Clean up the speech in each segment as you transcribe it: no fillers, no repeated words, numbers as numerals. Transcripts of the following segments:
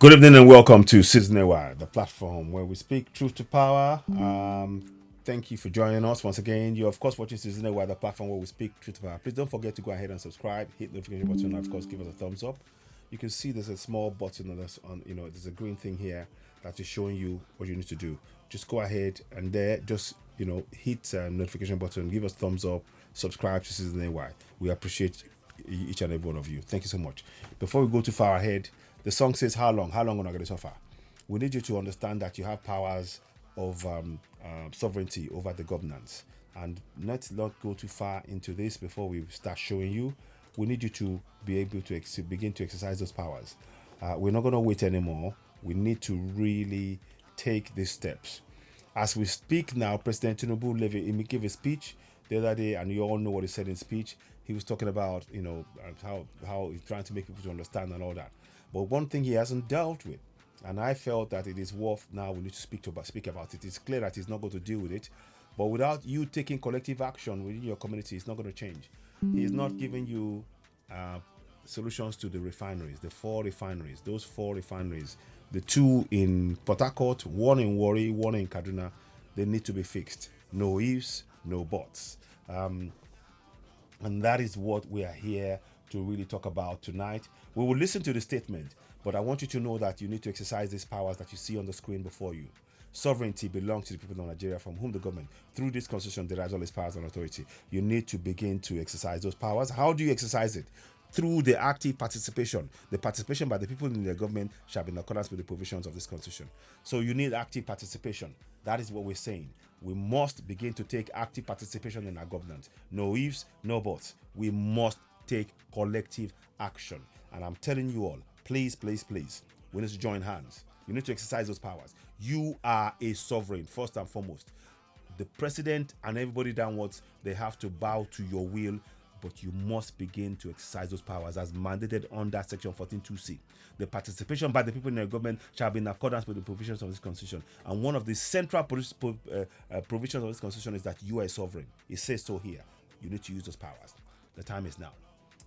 Good evening and welcome to Citizen Wire, the platform where we speak truth to power. Thank you for joining us once again. You're of course watching Citizen Wire, the platform where we speak truth to power. Please don't forget to go ahead and subscribe, hit the notification button, and of course give us a thumbs up. You can see there's a small button on this, there's a green thing here that is showing you what you need to do. Just go ahead and there, just hit notification button, give us thumbs up, subscribe to Citizen Wire. We appreciate each and every one of you. Thank you so much. Before we go too far ahead, the song says, "How long? How long are we not going to suffer?" We need you to understand that you have powers of sovereignty over the governance. And let's not go too far into this before we start showing you. We need you to be able to begin to exercise those powers. We're not going to wait anymore. We need to really take these steps. As we speak now, President Tinubu gave a speech the other day, and you all know what he said in speech. He was talking about, how he's trying to make people to understand and all that. But one thing he hasn't dealt with, and I felt that it is worth now we need to speak about it. It's clear that he's not going to deal with it, but without you taking collective action within your community, it's not going to change. He's not giving you uh, solutions to the refineries, the those four refineries, the two in Port Harcourt, one in Warri, one in Kaduna. They need to be fixed. No ifs, no buts. And that is what we are here to really talk about tonight. We will listen to the statement, but I want you to know that you need to exercise these powers that you see on the screen before you. Sovereignty belongs to the people of Nigeria, from whom the government, through this constitution, derives all its powers and authority. You need to begin to exercise those powers. How do you exercise it? Through the active participation. The participation by the people in the government shall be in accordance with the provisions of this constitution. So you need active participation. That is what we're saying. We must begin to take active participation in our governance. No ifs, no buts. We must take collective action. And I'm telling you all, please, please, please, we need to join hands. You need to exercise those powers. You are a sovereign, first and foremost. The president and everybody downwards, they have to bow to your will, but you must begin to exercise those powers as mandated under Section 14(2)(c). The participation by the people in the government shall be in accordance with the provisions of this constitution. And one of the central provisions of this constitution is that you are a sovereign. It says so here. You need to use those powers. The time is now.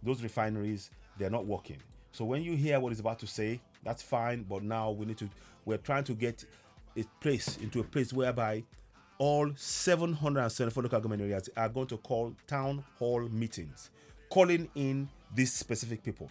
Those refineries, they're not working. So when you hear what he's about to say, that's fine. But now we're trying to get into a place whereby all 774 local government areas are going to call town hall meetings, calling in these specific people: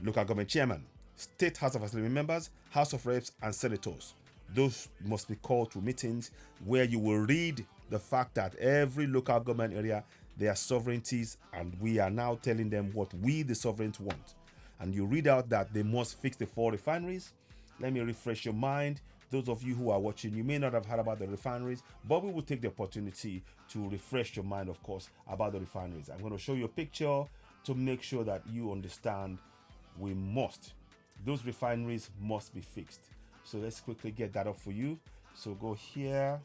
local government chairman, state house of assembly members, house of reps, and senators. Those must be called to meetings where you will read the fact that every local government area, their sovereignties, and we are now telling them what we, the sovereigns, want. And you read out that they must fix the four refineries. Let me refresh your mind. Those of you who are watching, you may not have heard about the refineries, but we will take the opportunity to refresh your mind, of course, about the refineries. I'm going to show you a picture to make sure that you understand those refineries must be fixed. So let's quickly get that up for you. So go here.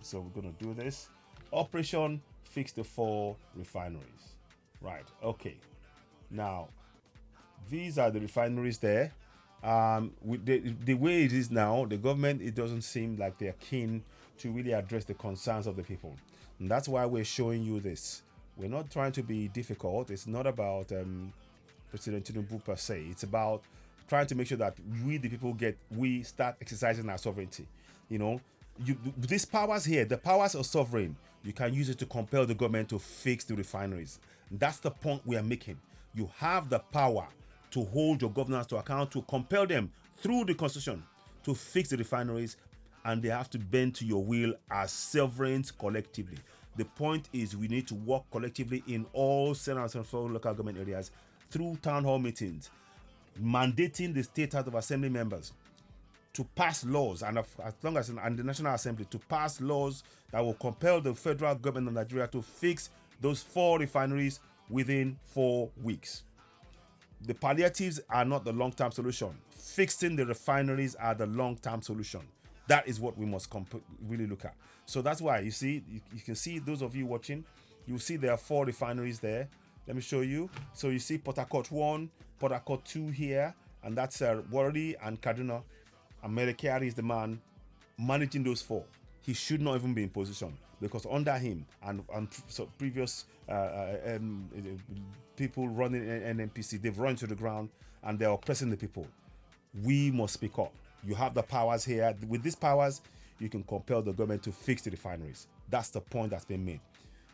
So we're going to do this. Operation Fix the Four Refineries. Right, okay. Now, these are the refineries there. With the way it is now, the government, it doesn't seem like they're keen to really address the concerns of the people. And that's why we're showing you this. We're not trying to be difficult. It's not about President Tinubu per se. It's about trying to make sure that we, the people, we start exercising our sovereignty. These powers here, the powers are sovereign. You can use it to compel the government to fix the refineries. That's the point we are making. You have the power to hold your governors to account, to compel them through the constitution to fix the refineries, and they have to bend to your will as sovereigns collectively. The point is, we need to work collectively in all 704 local government areas through town hall meetings, mandating the state house of assembly members to pass laws, and as long as and the National Assembly to pass laws that will compel the federal government of Nigeria to fix those four refineries within 4 weeks. The palliatives are not the long-term solution. Fixing the refineries are the long-term solution. That is what we must really look at. So that's why you can see, those of you watching, you see there are four refineries there. Let me show you. So you see Port Harcourt 1, Port Harcourt 2 here, and that's Warri and Kaduna. And Melekari is the man managing those four. He should not even be in position, because under him and previous people running NNPC, they've run to the ground and they're oppressing the people. We must speak up. You have the powers here. With these powers, you can compel the government to fix the refineries. That's the point that's been made.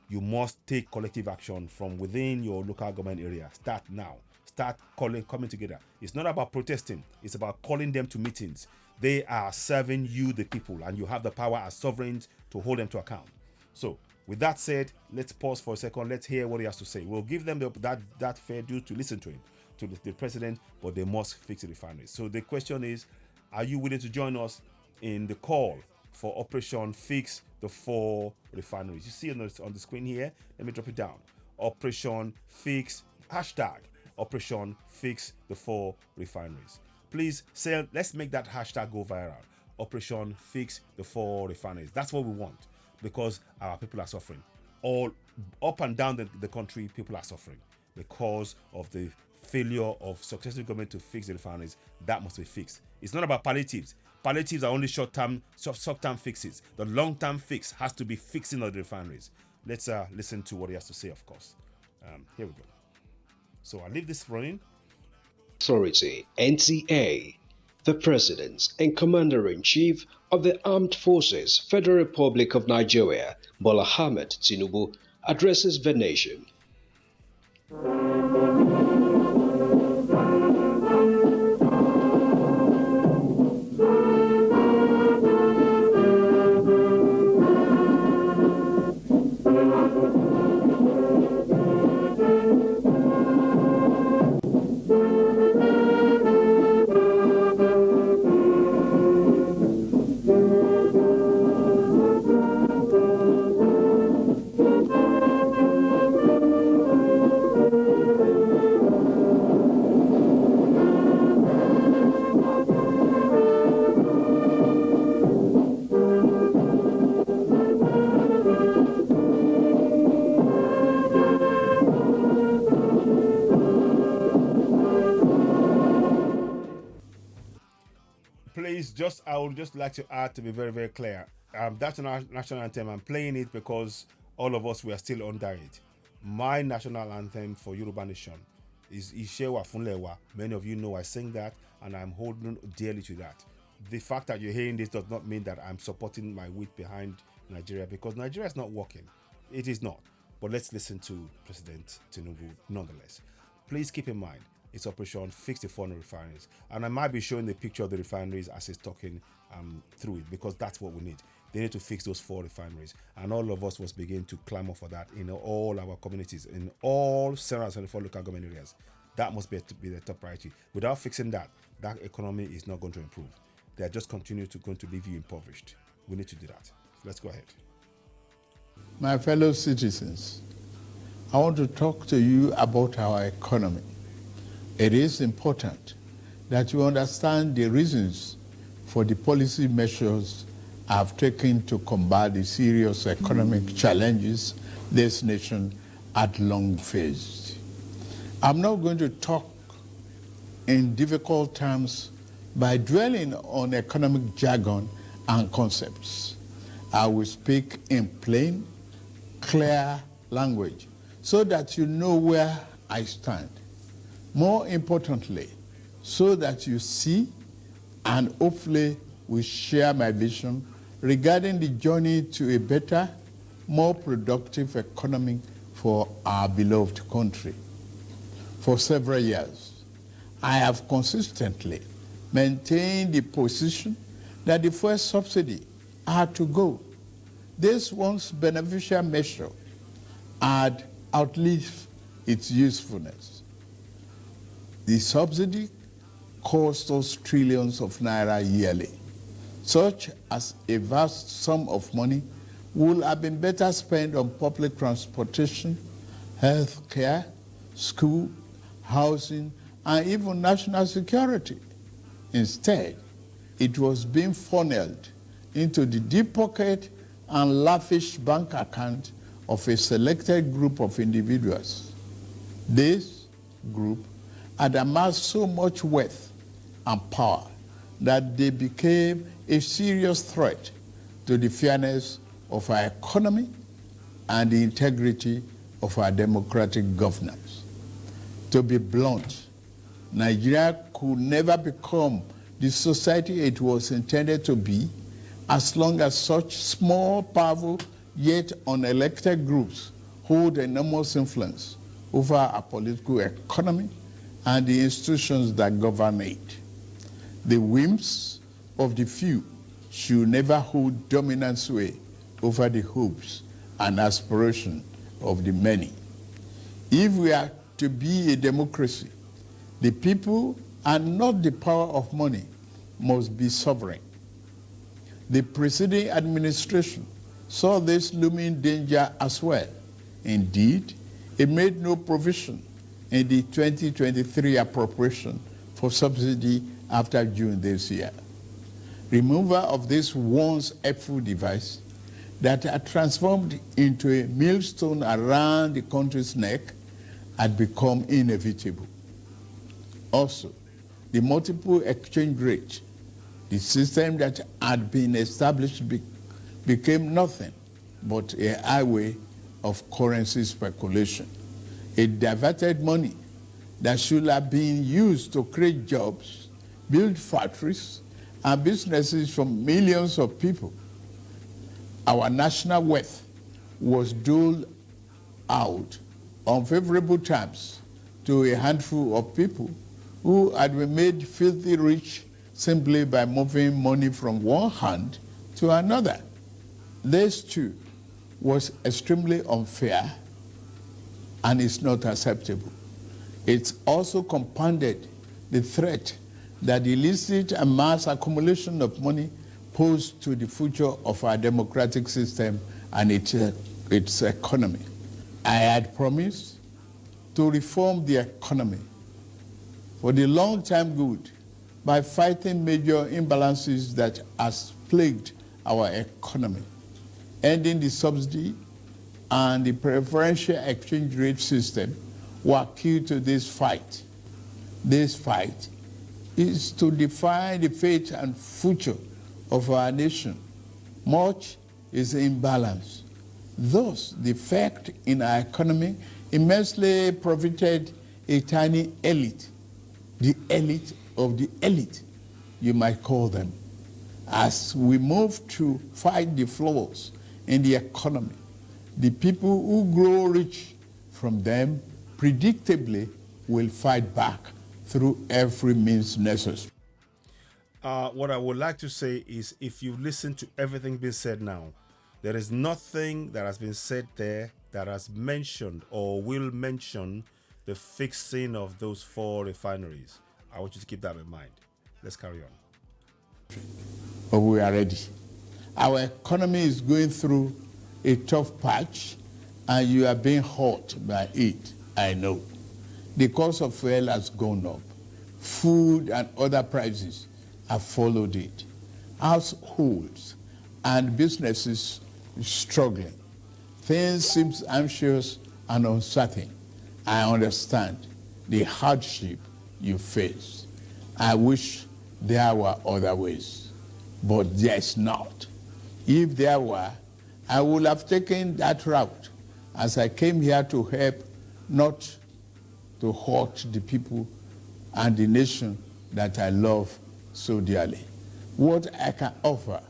You must take collective action from within your local government area. Start now. Start coming together. It's not about protesting. It's about calling them to meetings. They are serving you, the people, and you have the power as sovereigns to hold them to account. So, with that said, let's pause for a second. Let's hear what he has to say. We'll give them that fair due to listen to him, to the president, but they must fix the refineries. So the question is, are you willing to join us in the call for Operation Fix the 4 refineries? You see on the screen here. Let me drop it down. Operation Fix, hashtag Operation Fix the 4 refineries. Please say, let's make that hashtag go viral. Operation Fix the 4 refineries. That's what we want, because our people are suffering. All up and down the country, people are suffering because of the failure of successive government to fix the refineries. That must be fixed. It's not about palliatives. Palliatives are only short-term fixes. The long-term fix has to be fixing of the refineries. Let's listen to what he has to say, of course. Here we go. So I'll leave this running. Authority, NTA, the President and Commander-in-Chief of the Armed Forces, Federal Republic of Nigeria, Bola Ahmed Tinubu, addresses the nation. I would just like to add, to be very, very clear, that's a national anthem. I'm playing it because all of us, we are still under it. My national anthem for Yoruba Nation is Ishewa Funlewa. Many of you know I sing that, and I'm holding dearly to that. The fact that you're hearing this does not mean that I'm supporting my weight behind Nigeria, because Nigeria is not working. It is not. But let's listen to President Tinubu nonetheless. Please keep in mind, it's Operation Fix the 4 refineries. And I might be showing the picture of the refineries as he's talking through it, because that's what we need. They need to fix those 4 refineries. And all of us must begin to clamor for that in all our communities, in all 774 local government areas. That must be the top priority. Without fixing that, that economy is not going to improve. They are just going to leave you impoverished. We need to do that. Let's go ahead. My fellow citizens, I want to talk to you about our economy. It is important that you understand the reasons for the policy measures I've taken to combat the serious economic challenges this nation had long faced. I'm not going to talk in difficult terms by dwelling on economic jargon and concepts. I will speak in plain, clear language so that you know where I stand. More importantly, so that you see and hopefully will share my vision regarding the journey to a better, more productive economy for our beloved country. For several years, I have consistently maintained the position that the fuel subsidy had to go. This once beneficial measure had outlived its usefulness. The subsidy cost us trillions of naira yearly, such as a vast sum of money would have been better spent on public transportation, health care, school, housing, and even national security. Instead, it was being funneled into the deep pocket and lavish bank account of a selected group of individuals. This group had amassed so much wealth and power that they became a serious threat to the fairness of our economy and the integrity of our democratic governance. To be blunt, Nigeria could never become the society it was intended to be as long as such small, powerful, yet unelected groups hold enormous influence over our political economy and the institutions that govern it. The whims of the few should never hold dominant sway over the hopes and aspirations of the many. If we are to be a democracy, the people and not the power of money must be sovereign. The preceding administration saw this looming danger as well. Indeed, it made no provision in the 2023 appropriation for subsidy after June this year. Removal of this once helpful device that had transformed into a millstone around the country's neck had become inevitable. Also, the multiple exchange rate, the system that had been established became nothing but a highway of currency speculation. It diverted money that should have been used to create jobs, build factories, and businesses for millions of people. Our national wealth was doled out on favorable terms to a handful of people who had been made filthy rich simply by moving money from one hand to another. This too was extremely unfair and is not acceptable. It also compounded the threat that the illicit and mass accumulation of money posed to the future of our democratic system and its economy. I had promised to reform the economy for the long-term good by fighting major imbalances that has plagued our economy, ending the subsidy and the preferential exchange rate system were key to this fight. This fight is to define the fate and future of our nation. Much is imbalance. Thus, the effect in our economy immensely profited a tiny elite, the elite of the elite, you might call them. As we move to fight the flaws in the economy, the people who grow rich from them predictably will fight back through every means necessary. What I would like to say is, if you listen to everything being said now, there is nothing that has been said there that has mentioned or will mention the fixing of those 4 refineries. I want you to keep that in mind. Let's carry on. But we are ready. Our economy is going through a tough patch, and you are being hurt by it, I know. The cost of fuel has gone up. Food and other prices have followed it. Households and businesses struggling. Things seem anxious and uncertain. I understand the hardship you face. I wish there were other ways, but there is not. If there were, I would have taken that route, as I came here to help, not to hurt the people and the nation that I love so dearly. What I can offer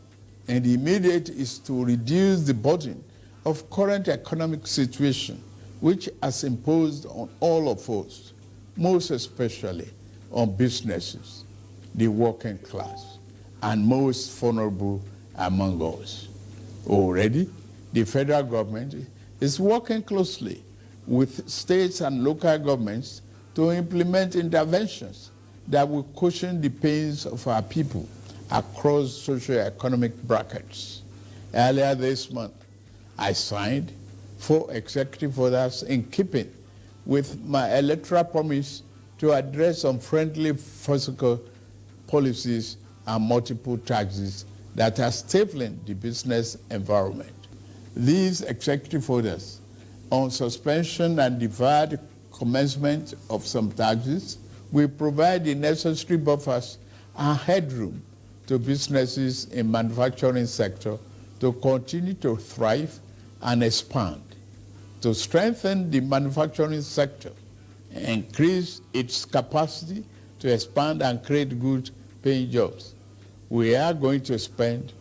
in the immediate is to reduce the burden of current economic situation, which has imposed on all of us, most especially on businesses, the working class, and most vulnerable among us. Already, the federal government is working closely with states and local governments to implement interventions that will cushion the pains of our people across socio-economic brackets. Earlier this month, I signed 4 executive orders in keeping with my electoral promise to address unfriendly fiscal policies and multiple taxes that are stifling the business environment. These executive orders on suspension and deferred commencement of some taxes will provide the necessary buffers and headroom to businesses in manufacturing sector to continue to thrive and expand. To strengthen the manufacturing sector, increase its capacity, to expand and create good paying jobs. We are going to spend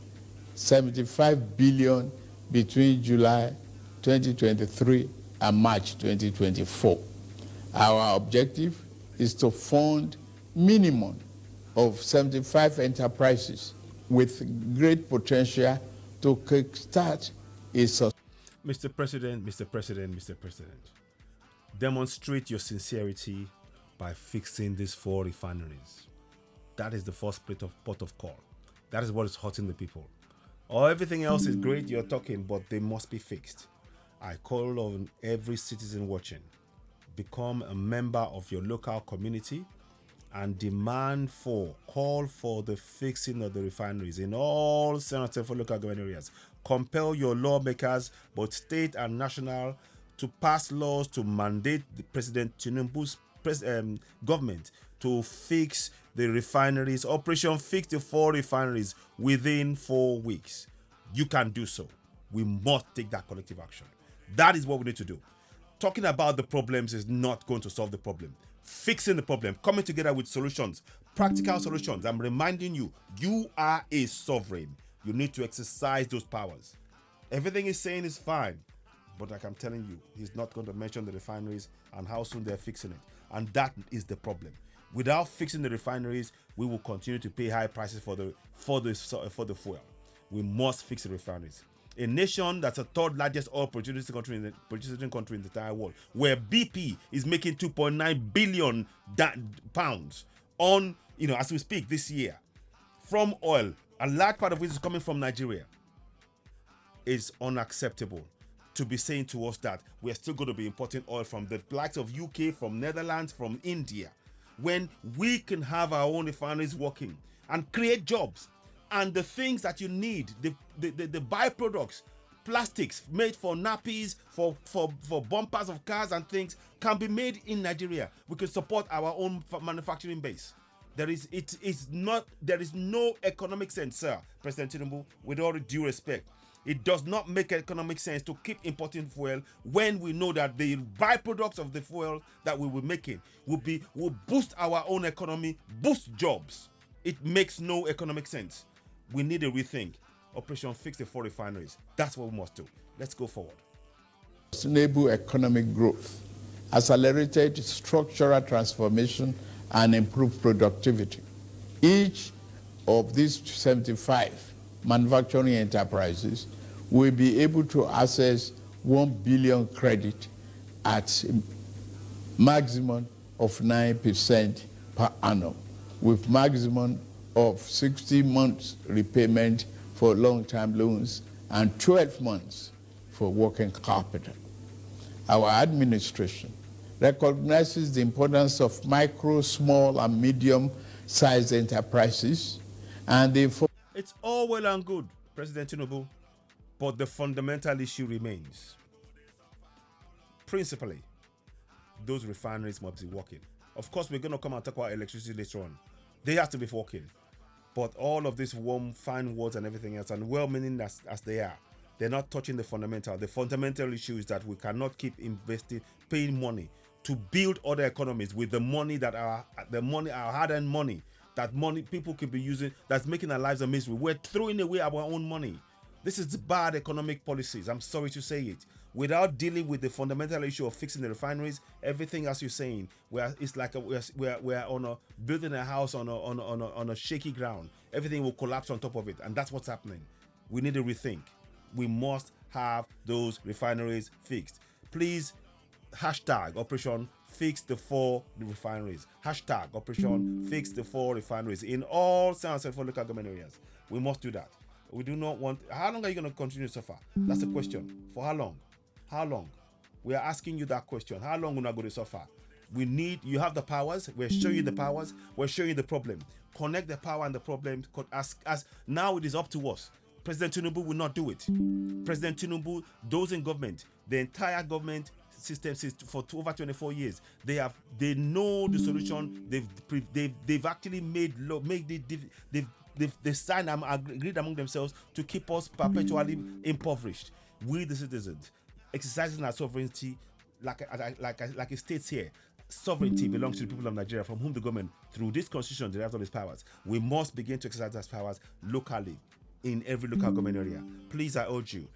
75 billion between July 2023 and March 2024. Our objective is to fund minimum of 75 enterprises with great potential to kickstart a Mr. President, Mr. President, Mr. President, demonstrate your sincerity by fixing these 4 refineries. That is the first pot of call. That is what is hurting the people. Or everything else is great, you're talking, but they must be fixed. I call on every citizen watching, become a member of your local community and call for the fixing of the refineries in all Senator for local government areas. Compel your lawmakers, both state and national, to pass laws to mandate the President Tinubu's government to fix the refineries. Operation Fix the 4 refineries within 4 weeks. You can do so. We must take that collective action. That is what we need to do. Talking about the problems is not going to solve the problem. Fixing the problem, coming together with solutions, practical solutions. I'm reminding you, you are a sovereign. You need to exercise those powers. Everything he's saying is fine, but like I'm telling you, he's not going to mention the refineries and how soon they're fixing it. And that is the problem. Without fixing the refineries, we will continue to pay high prices for the fuel. We must fix the refineries. A nation that's a third largest oil producing country in the entire world, where BP is making 2.9 billion pounds on, as we speak this year, from oil. A large part of it is coming from Nigeria. Is unacceptable to be saying to us that we're still going to be importing oil from the likes of UK, from Netherlands, from India, when we can have our own refineries working and create jobs. And the things that you need, the byproducts, plastics made for nappies, for bumpers of cars and things, can be made in Nigeria. We can support our own manufacturing base. There is no economic sense, sir, President Tinubu, with all due respect. It does not make economic sense to keep importing fuel when we know that the byproducts of the fuel that we were making will boost our own economy, boost jobs. It makes no economic sense. We need a rethink. Operation Fix the 4 refineries. That's what we must do. Let's go forward. Sustainable economic growth, accelerated structural transformation, and improved productivity. Each of these 75 manufacturing enterprises will be able to access 1 billion credit at maximum of 9% per annum, with maximum of 60 months repayment for long-term loans and 12 months for working capital. Our administration recognizes the importance of micro, small, and medium-sized enterprises, and it's all well and good, President Tinubu, but the fundamental issue remains. Principally, those refineries must be working. Of course, we're going to come and talk about electricity later on. They have to be working. But all of these warm, fine words and everything else, and well-meaning as they are, they're not touching the fundamental. The fundamental issue is that we cannot keep investing, paying money to build other economies with the money our hard-earned money, that money people could be using, that's making our lives a misery. We're throwing away our own money. This is bad economic policies. I'm sorry to say it. Without dealing with the fundamental issue of fixing the refineries, everything as you're saying, it's like we're building a house on a shaky ground. Everything will collapse on top of it, and that's what's happening. We need to rethink. We must have those refineries fixed. Please, hashtag Operation Fix the 4 refineries. Hashtag Operation Fix the 4 refineries in all South and local government areas. We must do that. We do not want. How long are you going to continue to suffer? That's the question. For how long? How long? We are asking you that question. How long will not going to suffer? You have the powers. We're showing you the powers. We're showing you the problem. Connect the power and the problem. As now it is up to us. President Tinubu will not do it. President Tinubu, those in government, the entire government system for over 24 years, they know the solution. They've actually they've signed and agreed among themselves to keep us perpetually impoverished. We, the citizens, exercising our sovereignty, like it states here, sovereignty belongs to the people of Nigeria, from whom the government, through this constitution, derives all its powers. We must begin to exercise those powers locally, in every local government area. Please, I urge you,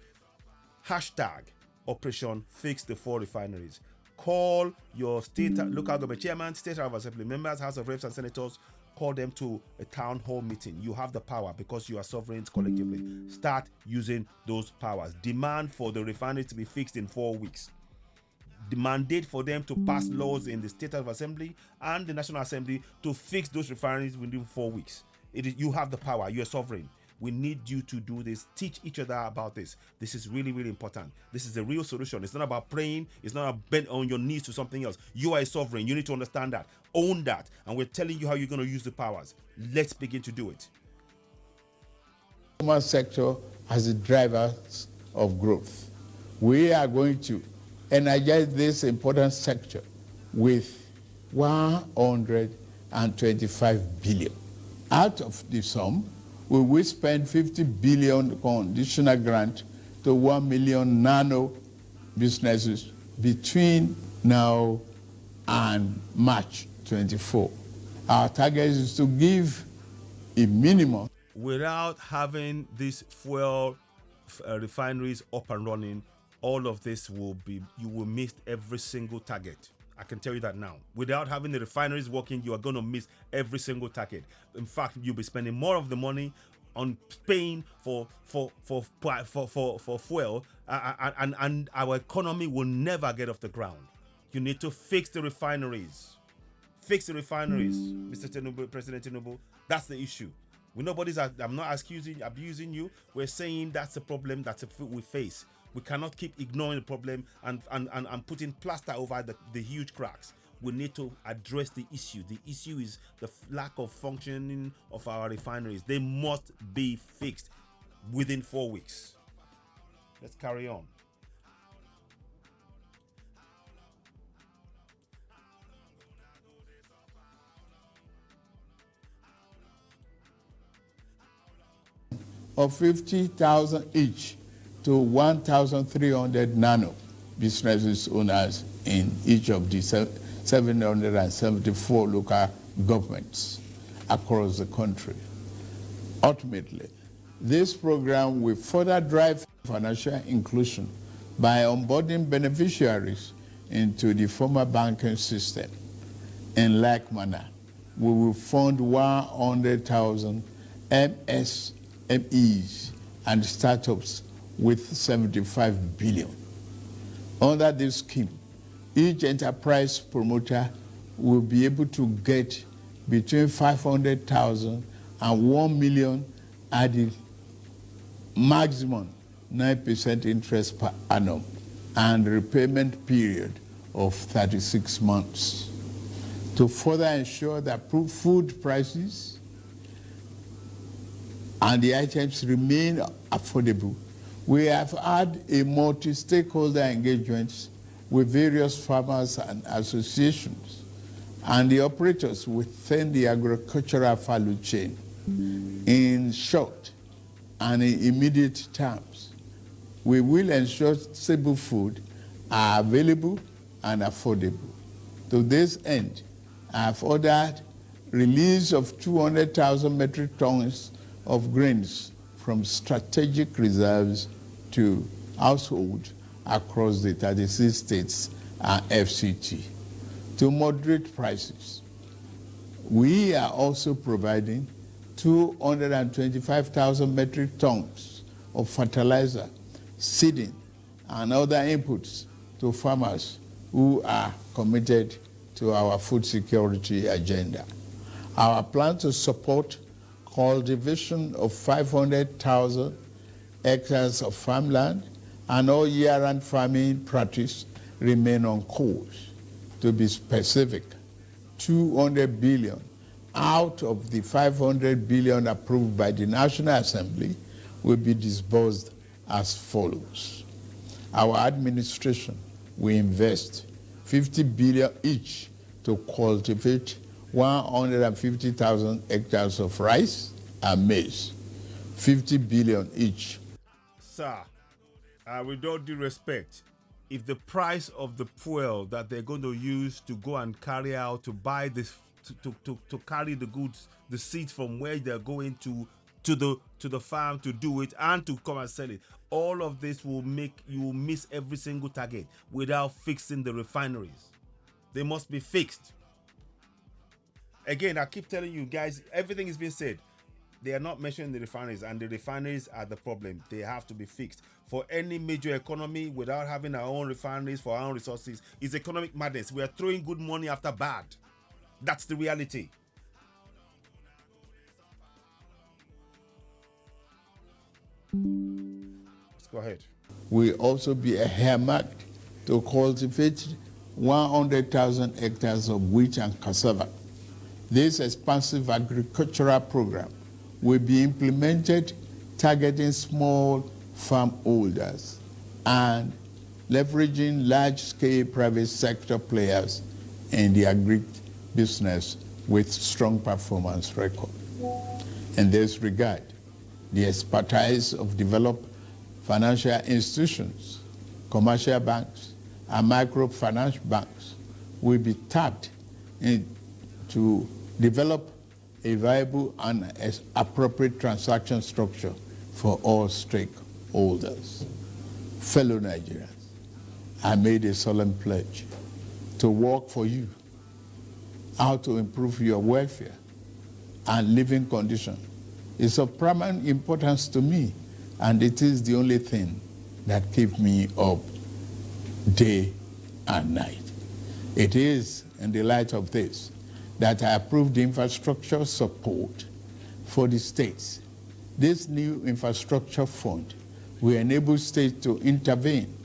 hashtag Operation Fix the 4 refineries. Call your state, local government chairman, state house of assembly members, House of Reps and senators. Call them to a town hall meeting. You have the power because you are sovereigns collectively. Start using those powers. Demand for the refineries to be fixed in 4 weeks. The mandate for them to pass laws in the state house of assembly and the National Assembly to fix those refineries within 4 weeks. You have the power. You are sovereign. We need you to do this. Teach each other about this. This is really, really important. This is a real solution. It's not about praying. It's not about bent on your knees to something else. You are a sovereign. You need to understand that. Own that. And we're telling you how you're going to use the powers. Let's begin to do it. The consumer sector as the drivers of growth. We are going to energize this important sector with 125 billion. Out of the sum, we will spend 50 billion conditional grant to 1 million nano businesses between now and March 24. Our target is to give a minimum. Without having these fuel refineries up and running, all of this you will miss every single target. I can tell you that now. Without having the refineries working, you are going to miss every single target. In fact, you'll be spending more of the money on paying for fuel, and our economy will never get off the ground. You need to fix the refineries. Fix the refineries, Mr. Tinubu, President Tinubu. That's the issue. I'm not abusing you. We're saying that's a problem we face. We cannot keep ignoring the problem and putting plaster over the huge cracks. We need to address the issue. The issue is the lack of functioning of our refineries. They must be fixed within 4 weeks. Let's carry on. Of 50,000 each to 1,300 nano businesses owners in each of the 774 local governments across the country. Ultimately, this program will further drive financial inclusion by onboarding beneficiaries into the formal banking system. In like manner, we will fund 100,000 MSMEs and startups with 75 billion. Under this scheme, each enterprise promoter will be able to get between 500,000 and 1 million at the maximum 9% interest per annum and repayment period of 36 months. To further ensure that food prices and the items remain affordable, we have had a multi-stakeholder engagement with various farmers and associations and the operators within the agricultural value chain. In short and in immediate terms, we will ensure stable food are available and affordable. To this end, I have ordered release of 200,000 metric tons of grains from strategic reserves to households across the 36 states and FCT to moderate prices. We are also providing 225,000 metric tons of fertilizer, seeding, and other inputs to farmers who are committed to our food security agenda. Our plan to support cultivation of 500,000 hectares of farmland and all year-round farming practice remain on course. To be specific, 200 billion out of the 500 billion approved by the National Assembly will be disbursed as follows. Our administration will invest 50 billion each to cultivate 150,000 hectares of rice and maize, 50 billion each. Sir, with all due respect, if the price of the fuel that they're going to use to go and carry out to buy this to carry the goods, the seeds from where they're going to the farm to do it and to come and sell it, all of this will make you miss every single target without fixing the refineries. They must be fixed. Again, I keep telling you guys, everything is being said. They are not mentioning the refineries, and the refineries are the problem. They have to be fixed. For any major economy, without having our own refineries for our own resources, is economic madness. We are throwing good money after bad. That's the reality. Let's go ahead. Will also be earmarked to cultivate 100,000 hectares of wheat and cassava. This expansive agricultural program will be implemented targeting small farm holders and leveraging large-scale private sector players in the agri-business with strong performance record. In this regard, the expertise of developed financial institutions, commercial banks, and microfinance banks will be tapped to develop a viable and appropriate transaction structure for all stakeholders. Fellow Nigerians, I made a solemn pledge to work for you, how to improve your welfare and living conditions. It's of paramount importance to me, and it is the only thing that keeps me up day and night. It is in the light of this that I approved the infrastructure support for the states. This new infrastructure fund will enable states to intervene,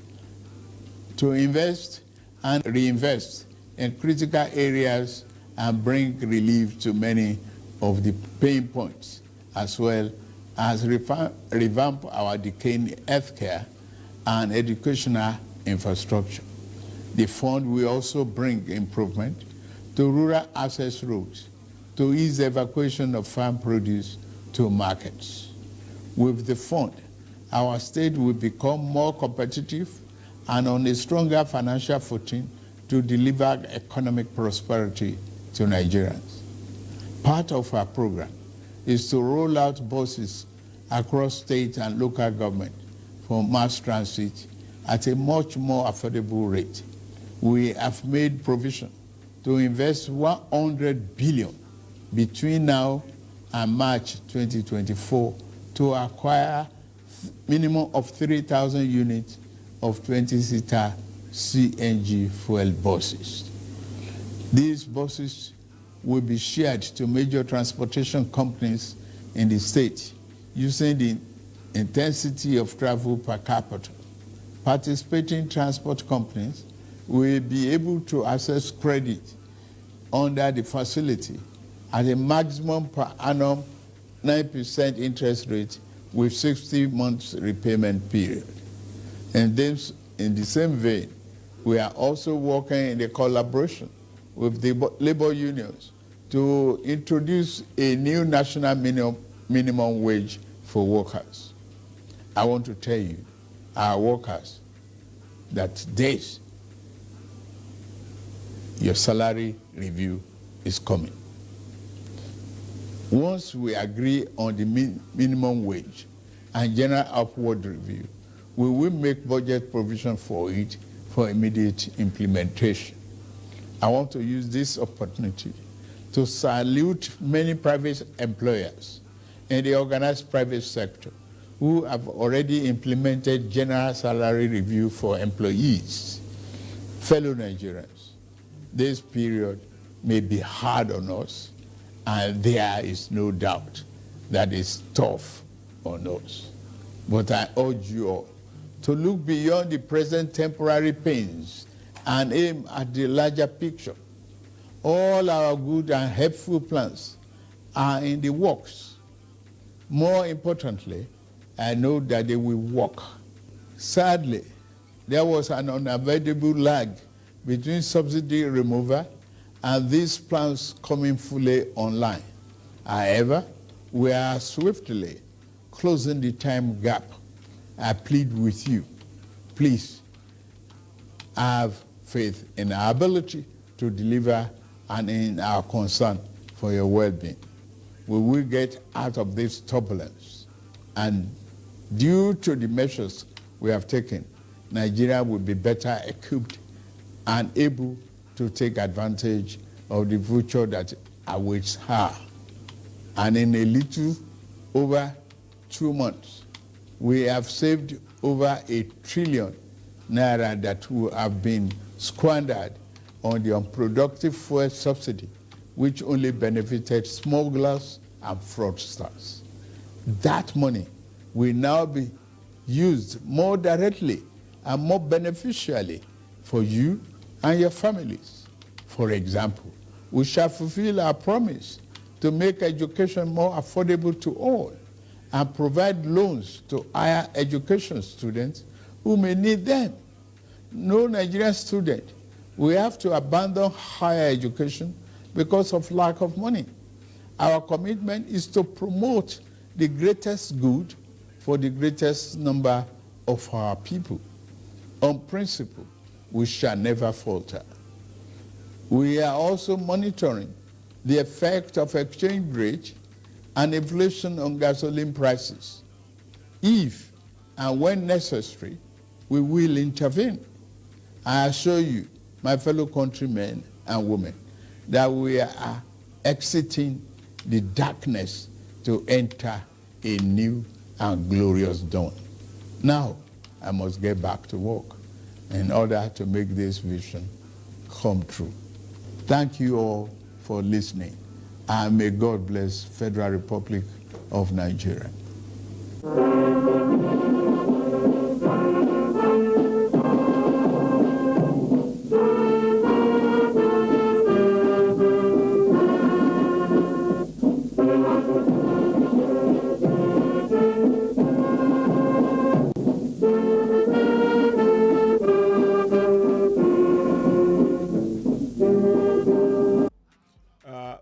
to invest and reinvest in critical areas and bring relief to many of the pain points, as well as revamp our decaying healthcare and educational infrastructure. The fund will also bring improvement to rural access roads to ease the evacuation of farm produce to markets. With the fund, our state will become more competitive and on a stronger financial footing to deliver economic prosperity to Nigerians. Part of our program is to roll out buses across state and local government for mass transit at a much more affordable rate. We have made provision to invest 100 billion between now and March 2024 to acquire minimum of 3,000 units of 20-seater CNG fuel buses. These buses will be shared to major transportation companies in the state using the intensity of travel per capita. Participating transport companies will be able to access credit under the facility at a maximum per annum 9% interest rate with 60 months repayment period. And then, in the same vein, we are also working in a collaboration with the labor unions to introduce a new national minimum wage for workers. I want to tell you, our workers, that this, your salary review is coming. Once we agree on the minimum wage and general upward review, we will make budget provision for it for immediate implementation. I want to use this opportunity to salute many private employers in the organized private sector who have already implemented general salary review for employees. Fellow Nigerians, this period may be hard on us, and there is no doubt that it's tough on us. But I urge you all to look beyond the present temporary pains and aim at the larger picture. All our good and helpful plans are in the works. More importantly, I know that they will work. Sadly, there was an unavoidable lag between subsidy removal and these plans coming fully online. However, we are swiftly closing the time gap. I plead with you, please have faith in our ability to deliver and in our concern for your well-being. We will get out of this turbulence, and due to the measures we have taken, Nigeria will be better equipped and able to take advantage of the future that awaits her. And in a little over 2 months, we have saved over 1 trillion naira that would have been squandered on the unproductive fuel subsidy, which only benefited smugglers and fraudsters. That money will now be used more directly and more beneficially for you and your families. For example, we shall fulfill our promise to make education more affordable to all and provide loans to higher education students who may need them. No Nigerian student will have to abandon higher education because of lack of money. Our commitment is to promote the greatest good for the greatest number of our people. On principle, we shall never falter. We are also monitoring the effect of exchange rate and inflation on gasoline prices. If and when necessary, we will intervene. I assure you, my fellow countrymen and women, that we are exiting the darkness to enter a new and glorious dawn. Now, I must get back to work in order to make this vision come true. Thank you all for listening, and may God bless Federal Republic of Nigeria.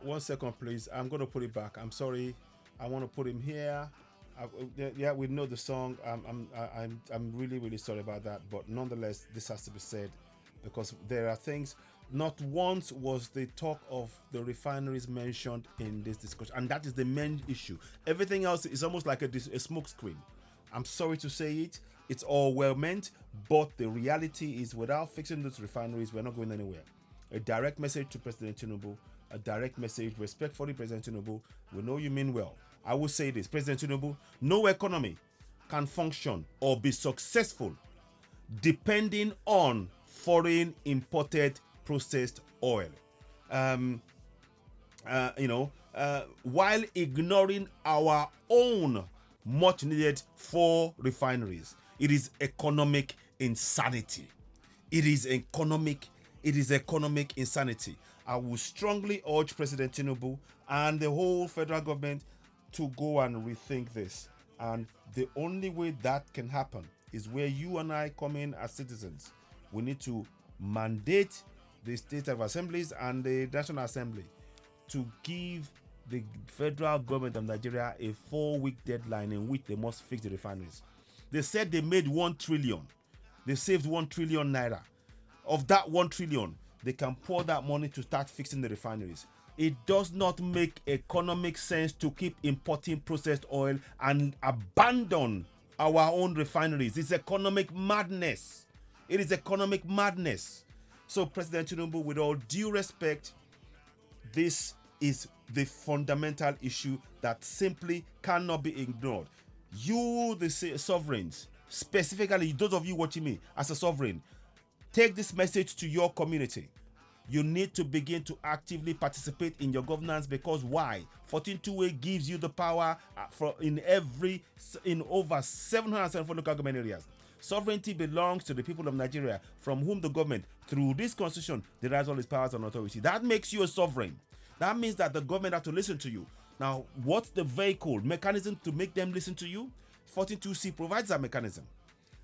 One second, please. I'm going to put it back. I'm sorry. I want to put him here. Yeah, we know the song. I'm really, really sorry about that. But nonetheless, this has to be said because there are things. Not once was the talk of the refineries mentioned in this discussion, and that is the main issue. Everything else is almost like a smoke screen. I'm sorry to say it. It's all well meant, but the reality is, without fixing those refineries, we're not going anywhere. A direct message to President Tinubu. A direct message, respectfully, President Tinubu. We know you mean well. I will say this, President Tinubu, no economy can function or be successful depending on foreign imported processed oil. While ignoring our own much needed 4 refineries. It is economic insanity. It is economic insanity. I will strongly urge President Tinubu and the whole federal government to go and rethink this. And the only way that can happen is where you and I come in as citizens. We need to mandate the state of assemblies and the National Assembly to give the federal government of Nigeria a 4-week deadline in which they must fix the refineries. They said they made 1 trillion. They saved 1 trillion naira. Of that 1 trillion, they can pour that money to start fixing the refineries. It does not make economic sense to keep importing processed oil and abandon our own refineries. It's economic madness. It is economic madness. So, President Tinubu, with all due respect, this is the fundamental issue that simply cannot be ignored. You, the sovereigns, specifically those of you watching me as a sovereign, take this message to your community. You need to begin to actively participate in your governance, because why? 1428 gives you the power in over 774 local government areas. Sovereignty belongs to the people of Nigeria, from whom the government, through this constitution, derives all its powers and authority. That makes you a sovereign. That means that the government has to listen to you. Now, what's the mechanism to make them listen to you? 142C provides that mechanism.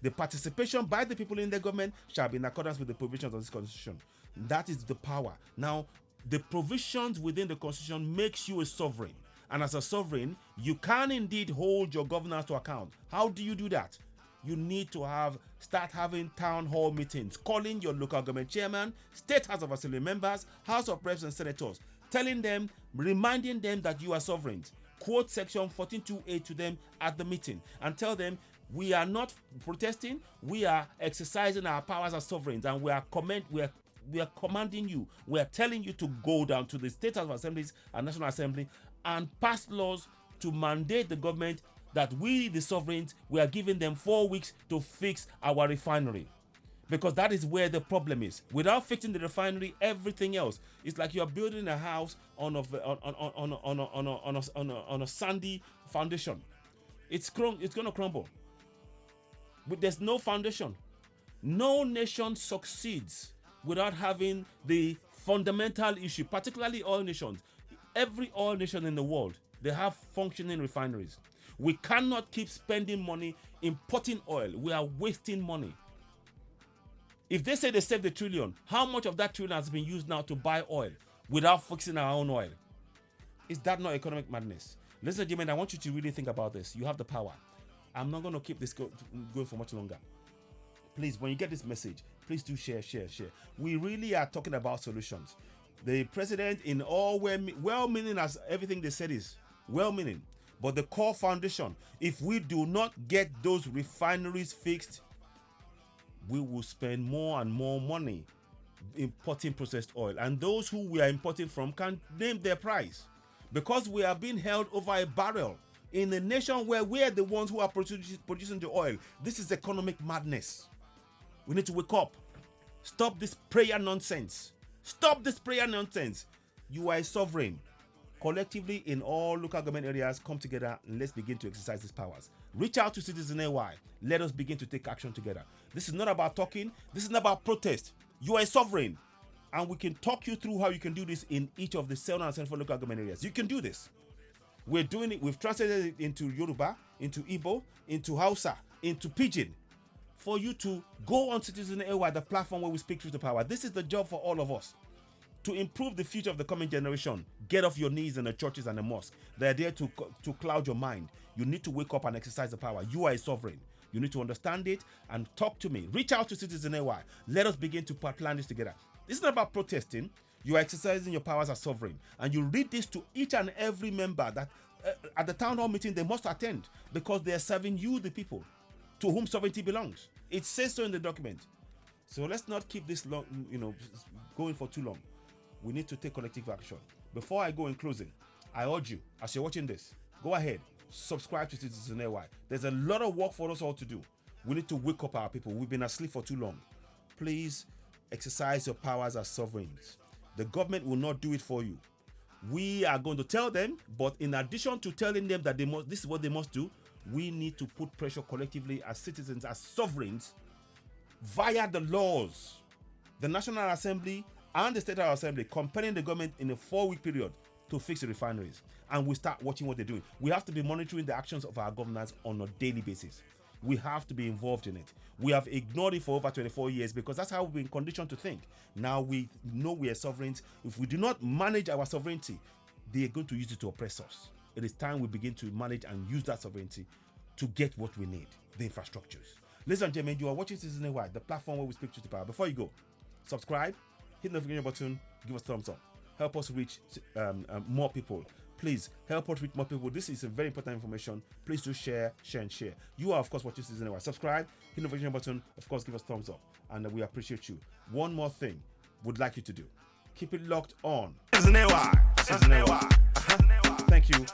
The participation by the people in the government shall be in accordance with the provisions of this constitution. That is the power. Now, the provisions within the constitution makes you a sovereign. And as a sovereign, you can indeed hold your governors to account. How do you do that? You need to have start having town hall meetings, calling your local government chairman, state house of assembly members, house of reps and senators, telling them, reminding them that you are sovereigns. Quote section 1428 to them at the meeting and tell them, we are not protesting, we are exercising our powers as sovereigns, and we are commanding you, we are telling you to go down to the state house of assemblies and national assembly and pass laws to mandate the government that we, the sovereigns, we are giving them 4 weeks to fix our refinery. Because that is where the problem is. Without fixing the refinery, everything else, it's like you're building a house on a sandy foundation. It's going to crumble. But there's no foundation. No nation succeeds without having the fundamental issue, particularly oil nations. Every oil nation in the world, they have functioning refineries. We cannot keep spending money importing oil. We are wasting money. If they say they saved $1 trillion, how much of that trillion has been used now to buy oil without fixing our own oil? Is that not economic madness? Ladies and gentlemen, I want you to really think about this. You have the power. I'm not going to keep this going for much longer. Please, when you get this message, please do share. We really are talking about solutions. The president, in all well-meaning as everything they said is well-meaning, but the core foundation, if we do not get those refineries fixed, we will spend more and more money importing processed oil. And those who we are importing from can name their price. Because we are being held over a barrel in a nation where we are the ones who are producing the oil. This is economic madness. We need to wake up. Stop this prayer nonsense. Stop this prayer nonsense. You are a sovereign. Collectively, in all local government areas, come together and let's begin to exercise these powers. Reach out to Citizen AY. Let us begin to take action together. This is not about talking. This is not about protest. You are a sovereign. And we can talk you through how you can do this in each of the 774 local government areas. You can do this. We're doing it. We've translated it into Yoruba, into Igbo, into Hausa, into Pidgin. For you to go on Citizen AY, the platform where we speak truth to power. This is the job for all of us. To improve the future of the coming generation, get off your knees in the churches and the mosque. They're there to cloud your mind. You need to wake up and exercise the power. You are a sovereign. You need to understand it and talk to me. Reach out to Citizen AY. Let us begin to plan this together. This is not about protesting. You are exercising your powers as sovereign. And you read this to each and every member that at the town hall meeting they must attend, because they are serving you, the people, to whom sovereignty belongs. It says so in the document. So let's not keep this long, going for too long. We need to take collective action. Before I go in closing, I urge you, as you're watching this, go ahead, subscribe to Citizen AY. There's a lot of work for us all to do. We need to wake up our people. We've been asleep for too long. Please exercise your powers as sovereigns. The government will not do it for you. We are going to tell them, but in addition to telling them that this is what they must do, we need to put pressure collectively as citizens, as sovereigns, via the laws. The National Assembly and the State House Assembly compelling the government in a 4-week period to fix the refineries. And we start watching what they're doing. We have to be monitoring the actions of our governors on a daily basis. We have to be involved in it. We have ignored it for over 24 years because that's how we've been conditioned to think. Now we know we are sovereigns. If we do not manage our sovereignty, they are going to use it to oppress us. It is time we begin to manage and use that sovereignty to get what we need, the infrastructures. Ladies and gentlemen, you are watching Citizen AY, the platform where we speak truth to power. Before you go, subscribe, hit the notification button, give us a thumbs up. Help us reach more people. Please help us reach more people. This is a very important information. Please do share. You are, of course, watching Citizen AY. Subscribe, hit the notification button, of course, give us a thumbs up. And we appreciate you. One more thing we'd like you to do. Keep it locked on. Citizen AY. Thank you.